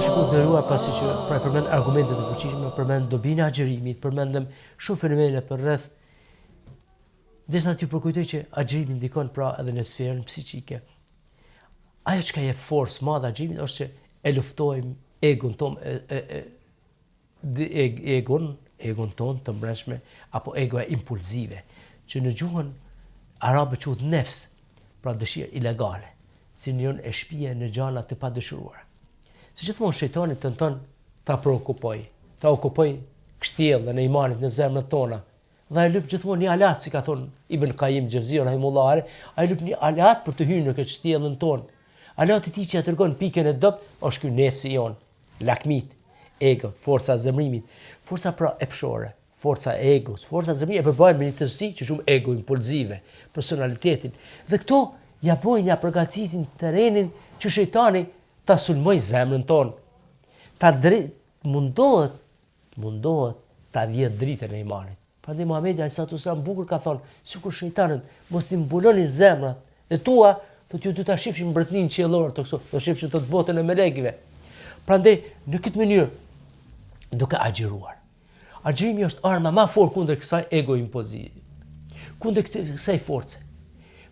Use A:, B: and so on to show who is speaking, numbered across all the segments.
A: shikoj të nderuar, pasi që pra përmend argumente të fuqishme, përmend dobinë e agjerimit, përmendëm shumë fenomene për rreth. Desha t'ju përkujtoj që agjerimi ndikon pra edhe në sferën psiqike. Ajo që ka jep forcë madhe agjerimit është që e luftojmë egon ton, egon ton të mbrëmshme apo egoja impulsive, që në gjuhën arabe quhet nefs, pra dëshirë ilegale, si njën e shpije në gjana të padëshiruara. Se gjithmonë shejtani tenton ta okupoj kështjellën e imanit në zemrën tona. Dhe ai lyp gjithmonë një alat, si ka thonë Ibn Qayyim Xhavziu rahimullahare, ai lyp një alat për të hyrë në këtë kështjellën tonë. Alati i tij që tregon pikën e dop është ky nefsi jon, lakmit, ego, forca e zemrimit, forca pra epshore, forca e egos, forca e zemrimit e përbën me një tërësi që shumë ego impulsive, personalitetin. Dhe këto ja bojnë, ja përgatitin terrenin që shejtani ta sulmoj zemrën tonë. Mundohet ta vjedh dritën e imanit. Prandaj Muhamedi alayhi sallam bukur ka thonë, sikur shejtanët mos i mbuloni zemrat e tua, thotë ju do ta shifshin mbretërinë qiellore të këso, do shifshin të botën e melekëve. Prandaj në këtë mënyrë duke agjeruar. Agjerimi është arma më fort kundër kësaj ego impulsive. Kundër kësaj force.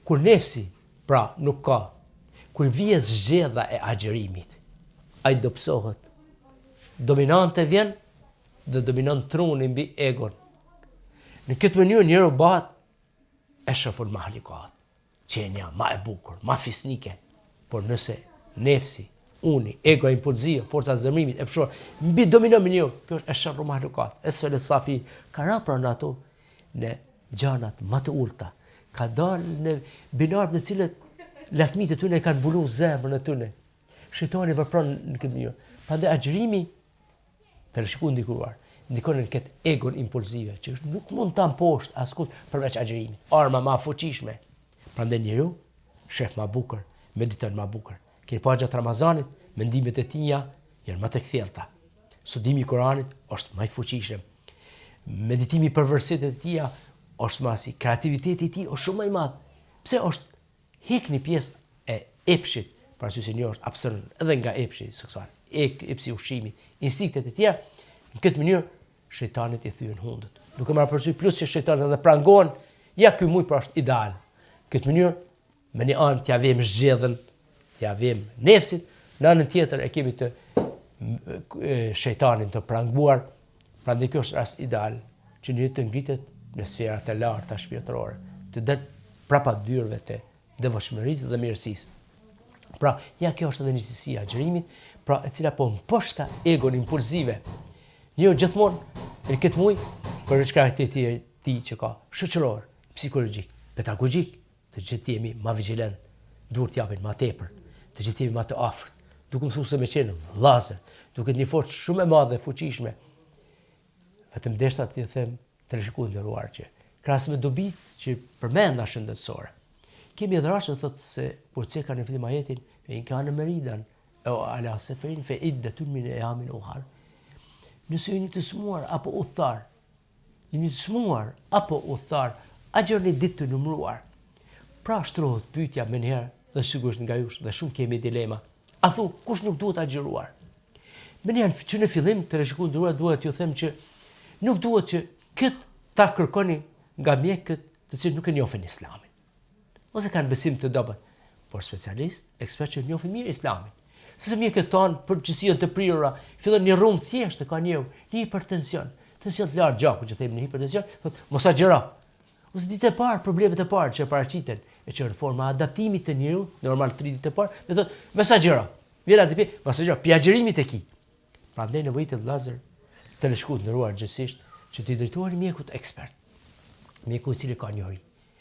A: Kur nefsi pra nuk ka, kur vjen zgjedha e agjerimit, ai dobësohet. Dominante vjen dhe dominon truni mbi egon. Në këtë mënyrë njeriu bëhet eshraful mahlukat, qenia ma e bukur, ma fisnike. Por nëse nefsi, uni, ego impulsive, forca e zemrimit, e pëshor, mbi dominon me njeriu, kjo është eshraful mahlukat. Esfel safin ka ra pranë ato në gjanat më të ulta, ka dalë në binarë në cilët lakmit e tyne kanë mbuluar zemrën e tyne. Shejtani vepron në këtë mënyrë. Prandaj agjerimi të shikoj ndikon në këtë egon impulsive, që nuk mund ta mposht askund përveç agjerimit. Arma më e fuqishme. Prandaj njeriu shef më bukur, mediton më bukur. Keni pa gjatë Ramazanit, mendimet e tia janë më të kthjellta. Studimi i Kuranit është më i fuqishëm. Meditimi për versetet e tia është më si kreativiteti i tij është shumë më i madh. Pse është hek një pjesë e epshit, parasysh se një është absent edhe nga epshi seksual, epsi ushqimit, instinktet e tjera, në këtë mënyrë shejtanit i thyen hundët. Duke marrë parasysh plus që shejtani edhe prangon, ja ky muj pra është ideal. Këtë mënyrë me një anë t'ja vëmë zgjedhën, t'ja vëmë nefsit, në anën tjetër e kemi të shejtanin të pranguar. Prandaj kjo është rast ideal që njeriu të ngritet në sferat e larta shpirtërore, të del prapa dyrëve të devotshmërisë dhe mirësisë. Pra, ja kjo është edhe njësësia e agjerimit, pra e cila po mposhta egon impulsive. Njëu gjithmonë në këtë muj për shkaktin e tij që ka shoqëror, psikologjik, pedagogjik, të gjithë jemi më vigjilent, duhet t'japin më tepër, të gjithë jemi më të afërt, duke mësuar se me qenë vëllazë, duke një forcë shumë e madhe e fuqishme. Vetëm deshta të them të rishikoj nderuar që krahas me dobitë që përmenda shëndetësore. Kemi edhe rashë të thotë se por ceka në fillim ajetin e in kanë meridan o ala seferin fe iddatun min ayamin ukhar. Nëse jeni të smuar apo udhëtar, agjëroni ditë të numëruar. Pra shtrohet pyetja më njëherë dhe sigurisht nga jush dhe shumë kemi dilema. A thu kush nuk duhet agjëruar? Më njëherë që në fillim të rishikoj nderuar duhet t'ju them që nuk duhet që këtë ta kërkoni nga mjekët të cilët nuk e njohin Islamin. Ose kanë besim të dobët, por specialist, ekspert që njohin mirë Islamin. Sepse mjekët tonë për çësia të prirura, fillon një rrum thjesht të kanë një hipertension, tension të lartë gjaku që themi në hipertension, thotë mos agjëro. Ose ditë e parë problemet e parë që paraqiten e që në forma adaptimit të njeriu, normal 3 ditë e parë, dhe thotë mos agjëro. Vjen aty mos agjëro, pi agjërimit e ki. Prandaj nevojitet vëllazër të shkuat ndëruar gjithsesi që t'i drejtoheni mjekut ekspert. Mjeku i cili ka njohuri,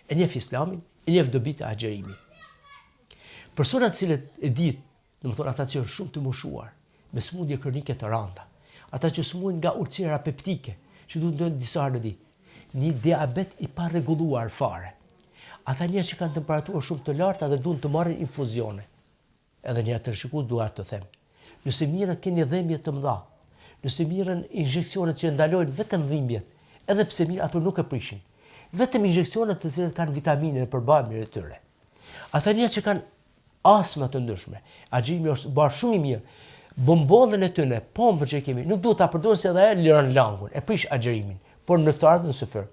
A: e njeh Islamin, e njeh dobitë e agjerimit. Personat të cilët e ditë, domethënë ata që janë shumë të moshuar, me smundje kronike të rënda, ata që smunden nga urtësira peptike, që duhet ndonjë disa herë në ditë, një diabet i parregulluar fare. Ata njerëz që kanë temperaturë shumë të larta dhe duan të marrin infuzione. Edhe një të rishikues dua të them. Nëse mirë keni dhimbje të mëdha, nëse mirën injeksionet që ndalojnë vetëm dhimbjet, edhe pse mirë ato nuk e prishin. Vetëm injeksionet të cilat kanë vitamine në përbërjen e tyre. Ata njerëz që kanë astma të ndryshme, agjerimi është bërë shumë i mirë. bombollën e tyre, pompën që kemi, nuk duhet ta përdorin se edhe ajo liron langun, e prish agjërimin, por në ftohtë dhe në syfër.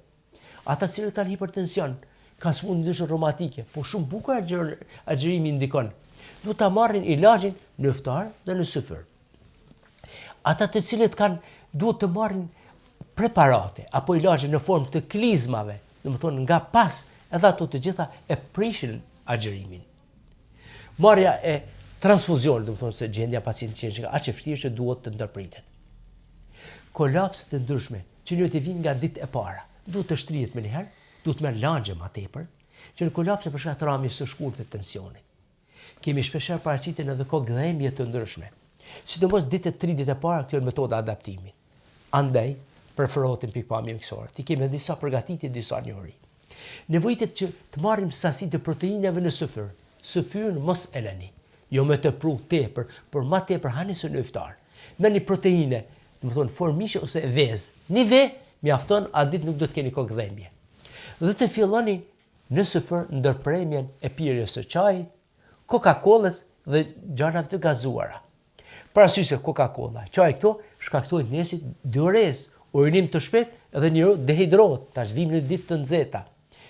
A: Ata cilët kanë hipertension, kanë smundje ndryshme reumatike, po shumë bukur agjërimi ndikon. Duhet ta marrin ilaçin në ftohtë dhe në syfër. Ata të cilët duhet të marrin preparate apo ilaçe në formë të klizmave, domethënë nga pas, edhe ato të gjitha e prishin agjërimin. Marrja e transfuzion, domethënë se gjendja e pacientit që aq e vështirë që duhet të ndërpritet. Kolapset e ndryshme që një të vinë nga ditë e para, duhet të shtrihet më njëherë, duhet me langje më tepër, që në kolapse për shkak të rrëmjes së shkurtë të tensionit. Kemi shpeshherë paraqiten edhe kokëdhëmje të ndryshme. Sidomos ditët 30 e para këto metoda adaptimi. Andaj preferohet pikpamje mjekësore. Ti kemi disa përgatitje, disa njohuri. Nevojitet që të marrim sasi të proteinave në syfyr. Syfyrin mos e lëni. Jo me të pru tepër, por më tepër hani së në iftar. Merrni proteine, domethënë formiqe ose vezë. Një ve mjafton, atë ditë nuk do të keni kokëdhëmje. Dhe të filloni në syfyr ndërpremjen e pirjes së çajit, Coca-Colës dhe gjanave të gazuara. Parasysh se Coca-Cola, çaji këto shkaktojnë njesit diurez, urinim të shpejtë dhe njeriu dehidrohet, tash vim në ditë të nxehta.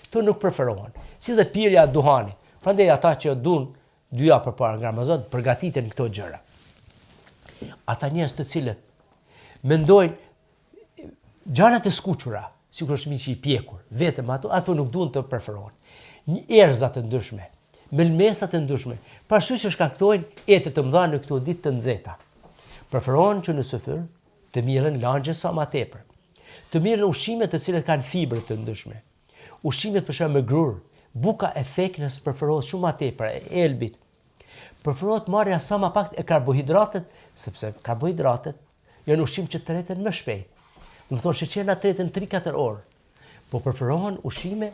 A: Këto nuk preferohen. Si dhe pirja e duhanit. Prandaj ata që duan 2 javë përpara nga Ramazan përgatiten këto gjëra. Ata njerëz të cilët mendojnë gjanat e skuqura, sikur është miqi i pjekur, vetëm ato nuk duan të preferohen. Erza të ndryshme, melmesa të ndryshme, parasysh që shkaktojnë ete të mëdha në këto ditë të nxehta. Preferohen që në syfyr të mirën langje sa më tepër. Të mirën ushqime të cilat kanë fibre të ndryshme. Ushqimet për shembull me grur, buka e theknës preferohet shumë më tepër, e elbit. Preferohet marrja sa më pak e karbohidratet, sepse karbohidratet janë ushqim që treten më shpejt. Do të thonë sheqerna treten 3-4 orë. Po preferohen ushqime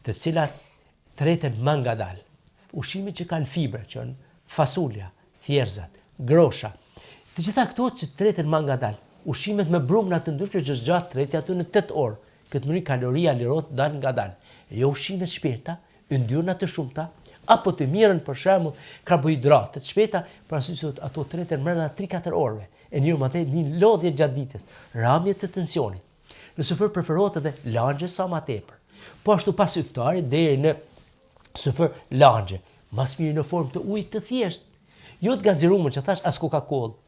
A: të cilat treten më ngadalë. Ushqime që kanë fibre, që janë fasulja, thjerrzat, grosha. Të gjitha këto që treten më ngadalë. Ushqimet me brumna të ndryshme që zgjat tretja aty në 8 orë. Këtë mënyrë kaloria lirohet dal ngadalë. Jo ushqime të shpejta, yndyrna të shumta, apo të mirën për shembull karbohidrate të shpejta, parasysh se ato treten brenda 3-4 orëve. E njëri më tej një lodhje gjatë ditës, rrëmje të tensionit. Në syfyr preferohet edhe langje sa më tepër. Po ashtu pas iftarit deri në syfyr langje, mas miri në formë të ujit të thjeshtë. Jo të gazeruar që thash as Coca-Cola,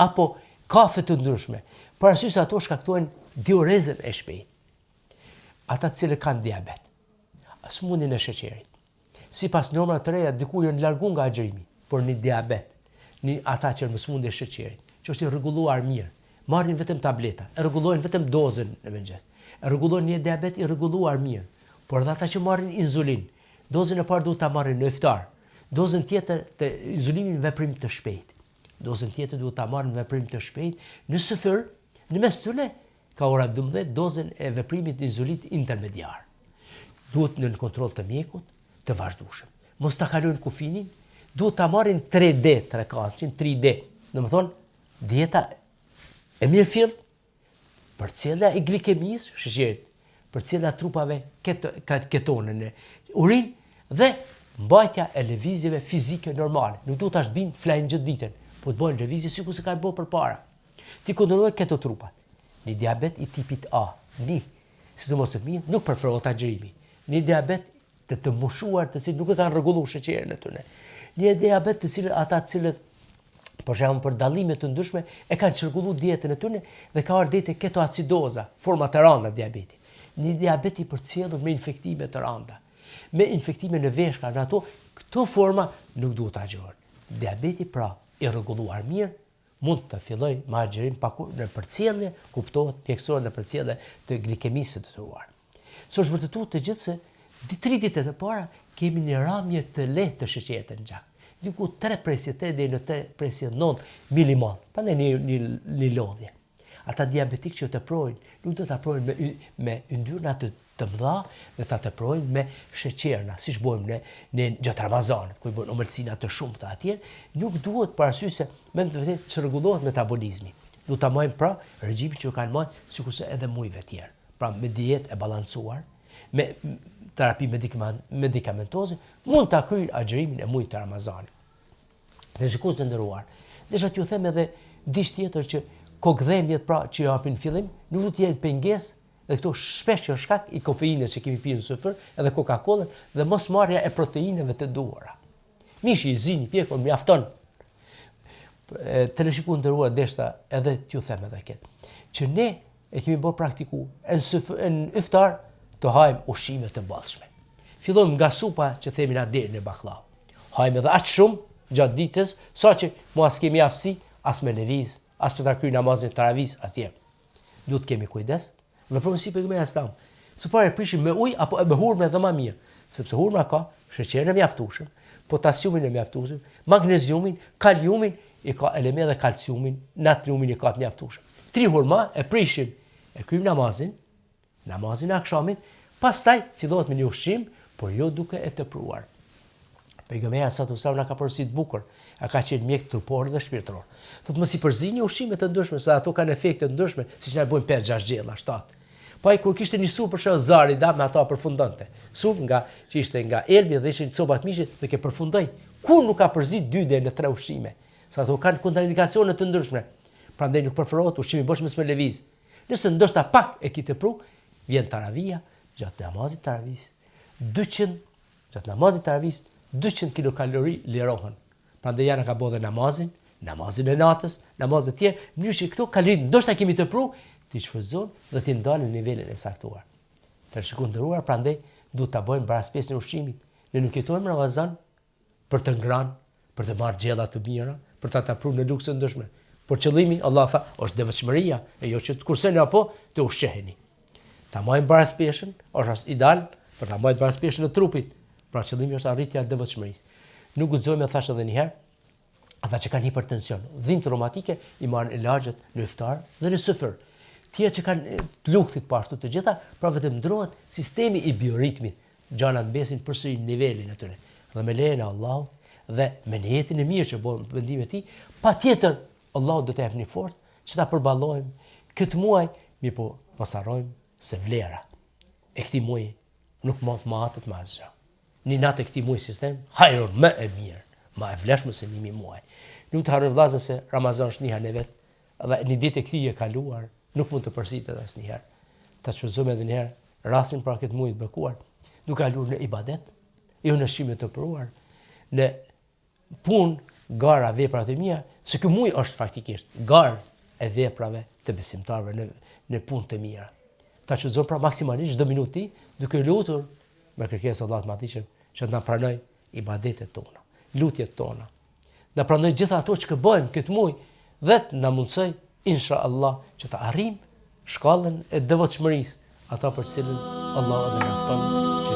A: apo kafe të ndryshme. Parasysh se ato shkaktojnë diurezën e shpejtë. Ata të cilët kanë diabet, smundjen e sheqerit. Sipas normave të reja, diku janë largu nga agjërimi, por një diabet, ata që në smundje e sheqerit, që është i rregulluar mirë, marrin vetëm tableta, e rregullojnë vetëm dozën në mëngjes. E rregullojnë një diabet i rregulluar mirë, por edhe ata që marrin insulin, dozën e parë duhet ta marrin në iftar, dozën tjetër të insulinit në veprim të shpejtë. Dozën tjetër duhet ta marrin në veprim të shpejtë në syfyr, në mes tyre ka ora 12 dozën e veprimit të insulinit intermediar. Duhet në kontroll të mjekut, të vazhdueshëm. Mos ta kalojnë kufinin, duhet ta marrin 3D, 3D. Domethënë, dieta e mirë fill, përcjellja e glikemisë, sheqerit, përcjellja e trupave ketone në urinë dhe mbajtja e lëvizjeve fizike normale. Nuk duhet tash bin flajnë gjithë ditën, po të bëjnë lëvizje sikur se kanë bërë përpara. Ti kontrolloj këto trupat. Një diabet i tipit A, sidomos të fëmijët, nuk preferohet agjërimi. Një diabet të moshuar, të cilët nuk e kanë rregulluar sheqerin e tyre. Një diabet të cilët ata të cilët për shembull për dallime të ndryshme e kanë çrregulluar dietën e tyre dhe ka ardhur deri te ketoacidoza, forma të rënda diabeti. Një diabet i përcjellur me infektime të rënda, me infektime në veshka, në këto forma nuk duhet ta agjërohen. Diabeti pra i rregulluar mirë mund të filloj me agjërim në përcjellje, kuptohet mjekësore në përcjellje të glikemisë të detyruar. Së është vërtetuar të gjithë se 3 ditë të para kemi një rrëmje të lehtë të sheqerit në gjak. Diku 3/8 deri në 3/9 milimol. Prandaj një lodhje. Ata diabetik që të projnë, nuk do ta projnë me yndyrna të mëdha dhe ta teprojnë me sheqerna, siç bëjmë ne gjatë Ramazanit, ku i bëjnë omëlsina të shumta atje, nuk duhet parasysh se me të vërtetë çrregullohet metabolizmi. Duhet ta marrim pra regjimin që kanë marrë sikurse edhe mujve të tjerë. Pra me dietë e balancuar, me terapi medikamentoze, mund ta kryejnë agjërimin e mujit të Ramazanit. Dhe shikues të nderuar, Desha t'ju them edhe diç tjetër që kokdhëmbjet pra që japin fillim, nuk do të jenë pengesë dhe këto shpesh që shkak i kofeinës që kemi pirë në sufër, edhe Coca-Cola dhe mos marrja e proteinave të duhura. Mishi i zi një pjekor mjafton. Teleshikuar ndëruar deshta edhe t'ju them edhe këtë. Që ne e kemi bërë praktiku në iftar të hajmë ushqime të bollshme. Fillojmë nga supa që themi na deri në bakllavë. Hajmë edhe aq shumë gjatë ditës, saqë mos kemi aftësi as me lëviz, as për ta kryer namazin taravih atje. Duhet kemi kujdes. Veprojmë si pejgamberi Islam. Së pari prishim me ujë apo me hurmë edhe më mirë, sepse hurma ka sheqerin e mjaftueshëm, potasiumin e mjaftueshëm, magneziumin, kaliumin, i ka elemente dhe kalciumin, natriumin i ka të mjaftueshëm. 3 hurma e prishim, e kryjm namazin e akşamit, pastaj fillohet me një ushqim, por jo duke e tepruar. Pejgamberi sa të na ka porositë bukur, ka qenë mjek trupor dhe shpirtëror. Thotë mos i përzini ushqimet të ndryshme, se ato kanë efekte të ndryshme, siç na bojnë 5-6 gjella, 7. Pa i kur kishte një supë për shkak Zari da me ata përfundonte. Supë nga që ishte nga elbi dhe ishin copa të mishit dhe ke përfundoi. Kur nuk ka përzit 2 deri në 3 ushqime, sa ato kanë kontraindikacione të ndryshme. Prandaj nuk preferohet ushqimi bosh me lëviz. Nëse ndoshta pak e ki tepru, vjen taravia, gjatë namazit taravih. 200 kilokalori lirohen. Prandaj janë ka bëu dhe namazin e natës, namazet e tjerë, mënyrë që këto kalori ndoshta kemi tepru, ti shfryzon dhe ti ndalë në nivelin e saktuar. Të shikojmë ndëruar, prandaj duhet ta bëjmë baraspesën e ushqimit. Ne nuk jetojmë në Ramazan për të ngranë, për të marrë gjella të mira, për ta tepruar në lukse ndryshme. Por qëllimi, Allah tha, është devotshmëria, e jo që të kurseni apo të ushqeheni. Ta marrim baraspesën, është ideal për ta marrë baraspesën e trupit. Pra qëllimi është arritja e devotshmërisë. Nuk guxojmë thash edhe një herë, ata që kanë hipertension, dhimbje reumatike i marrin ilazhet në iftar dhe në sufër. Tjerë që kanë të lukthit po ashtu të gjitha, pra vetëm ndrohet sistemi i bioritmit, gjana mbesin përsëri nivelin aty. Dhe me lejen e Allahut dhe me niyetin e mirë që bën vendimin e tij, patjetër Allahu do të jap një forcë që ta përballojmë këtë muaj, mirë po mos harrojmë se vlera e këtij muaji nuk mund të matet më asgjë. Në natë këtij muaji sistem, hajrun më e mirë, më e vlefshme se 1000 muaj. Nuk të harrojmë vëllezër se Ramazan është një herë në vet, dhe një ditë e këtij e kaluar nuk mund të përsitet asnjëherë. Ta shfrytëzojmë edhe një herë rastin për këtë muaj të bekuar, duke kaluar në ibadet, jo në ushqime të pruar, në punë, gara, vepra të mira, se ky muaj është faktikisht garë e veprave të besimtarëve në punë të mira. Ta shfrytëzojmë pra maksimalisht çdo minutë duke lutur me kërkesë Allahut Madhëshëm që të na pranoj ibadetet tona, lutjet tona. Na pranoj gjitha ato që bëjmë këtë muaj dhe na mundsoj inshallah që të arrijmë shkallën e devotshmërisë, ata për cilën Allah dhe na fton